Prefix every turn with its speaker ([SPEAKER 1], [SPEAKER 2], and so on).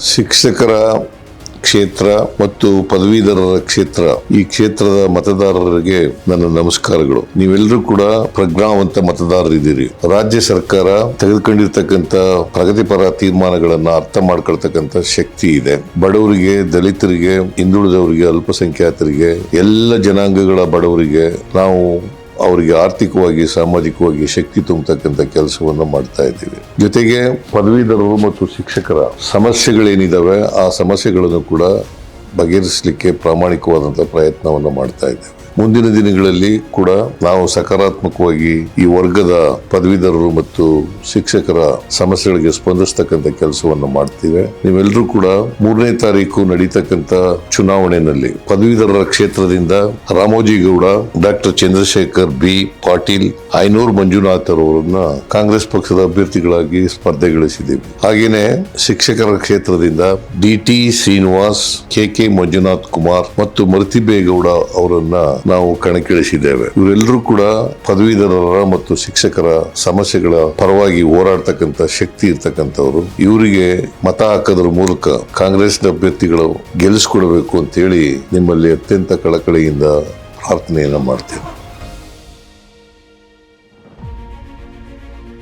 [SPEAKER 1] ಶಿಕ್ಷಕರ ಕ್ಷೇತ್ರ ಮತ್ತು ಪದವೀಧರರ ಕ್ಷೇತ್ರ, ಈ ಕ್ಷೇತ್ರದ ಮತದಾರರಿಗೆ ನನ್ನ ನಮಸ್ಕಾರಗಳು. ನೀವೆಲ್ಲರೂ ಕೂಡ ಪ್ರಜ್ಞಾವಂತ ಮತದಾರರಿದ್ದೀರಿ. ರಾಜ್ಯ ಸರ್ಕಾರ ತೆಗೆದುಕೊಂಡಿರ್ತಕ್ಕಂಥ ಪ್ರಗತಿಪರ ತೀರ್ಮಾನಗಳನ್ನ ಅರ್ಥ ಮಾಡ್ಕೊಳ್ತಕ್ಕಂಥ ಶಕ್ತಿ ಇದೆ. ಬಡವರಿಗೆ, ದಲಿತರಿಗೆ, ಹಿಂದುಳಿದವರಿಗೆ, ಅಲ್ಪಸಂಖ್ಯಾತರಿಗೆ, ಎಲ್ಲ ಜನಾಂಗಗಳ ಬಡವರಿಗೆ ನಾವು ಅವರಿಗೆ ಆರ್ಥಿಕವಾಗಿ, ಸಾಮಾಜಿಕವಾಗಿ ಶಕ್ತಿ ತುಂಬತಕ್ಕಂಥ ಕೆಲಸವನ್ನು ಮಾಡ್ತಾ ಇದ್ದೀವಿ. ಜೊತೆಗೆ ಪದವೀಧರರು ಮತ್ತು ಶಿಕ್ಷಕರ ಸಮಸ್ಯೆಗಳೇನಿದಾವೆ ಆ ಸಮಸ್ಯೆಗಳನ್ನು ಕೂಡ ಬಗೆಹರಿಸಲಿಕ್ಕೆ ಪ್ರಾಮಾಣಿಕವಾದಂಥ ಪ್ರಯತ್ನವನ್ನು ಮಾಡ್ತಾ ಇದ್ದೇವೆ. ಮುಂದಿನ ದಿನಗಳಲ್ಲಿ ಕೂಡ ನಾವು ಸಕಾರಾತ್ಮಕವಾಗಿ ಈ ವರ್ಗದ ಪದವೀಧರರು ಮತ್ತು ಶಿಕ್ಷಕರ ಸಮಸ್ಯೆಗಳಿಗೆ ಸ್ಪಂದಿಸ್ತಕ್ಕಂಥ ಕೆಲಸವನ್ನು ಮಾಡ್ತೀವಿ. ನೀವೆಲ್ಲರೂ ಕೂಡ 3ನೇ ತಾರೀಕು ನಡೀತಕ್ಕಂಥ ಚುನಾವಣೆಯಲ್ಲಿ ಪದವೀಧರರ ಕ್ಷೇತ್ರದಿಂದ ರಾಮೋಜಿಗೌಡ, ಡಾಕ್ಟರ್ ಚಂದ್ರಶೇಖರ್ ಬಿ ಪಾಟೀಲ್, ಐನೂರು ಮಂಜುನಾಥ್ ಅವರನ್ನ ಕಾಂಗ್ರೆಸ್ ಪಕ್ಷದ ಅಭ್ಯರ್ಥಿಗಳಾಗಿ ಸ್ಪರ್ಧೆಗಳಿಸಿದ್ದೀವಿ. ಹಾಗೇನೆ ಶಿಕ್ಷಕರ ಕ್ಷೇತ್ರದಿಂದ DT ಶ್ರೀನಿವಾಸ್, KK ಮಂಜುನಾಥ್ ಕುಮಾರ್ ಮತ್ತು ಮರ್ತಿಬೇಗೌಡ ಅವರನ್ನ ನಾವು ಕಣಕ್ಕಿಳಿಸಿದ್ದೇವೆ. ಇವರೆಲ್ಲರೂ ಕೂಡ ಪದವೀಧರರ ಮತ್ತು ಶಿಕ್ಷಕರ ಸಮಸ್ಯೆಗಳ ಪರವಾಗಿ ಹೋರಾಡ್ತಕ್ಕಂಥ ಶಕ್ತಿ ಇರ್ತಕ್ಕಂಥವ್ರು. ಇವರಿಗೆ ಮತ ಹಾಕೋದ್ರ ಮೂಲಕ ಕಾಂಗ್ರೆಸ್ ಅಭ್ಯರ್ಥಿಗಳು ಗೆಲ್ಲಿಸ್ಕೊಡ್ಬೇಕು ಅಂತ ಹೇಳಿ ನಿಮ್ಮಲ್ಲಿ ಅತ್ಯಂತ ಕಳಕಳಿಯಿಂದ ಪ್ರಾರ್ಥನೆಯನ್ನ ಮಾಡ್ತೇವೆ.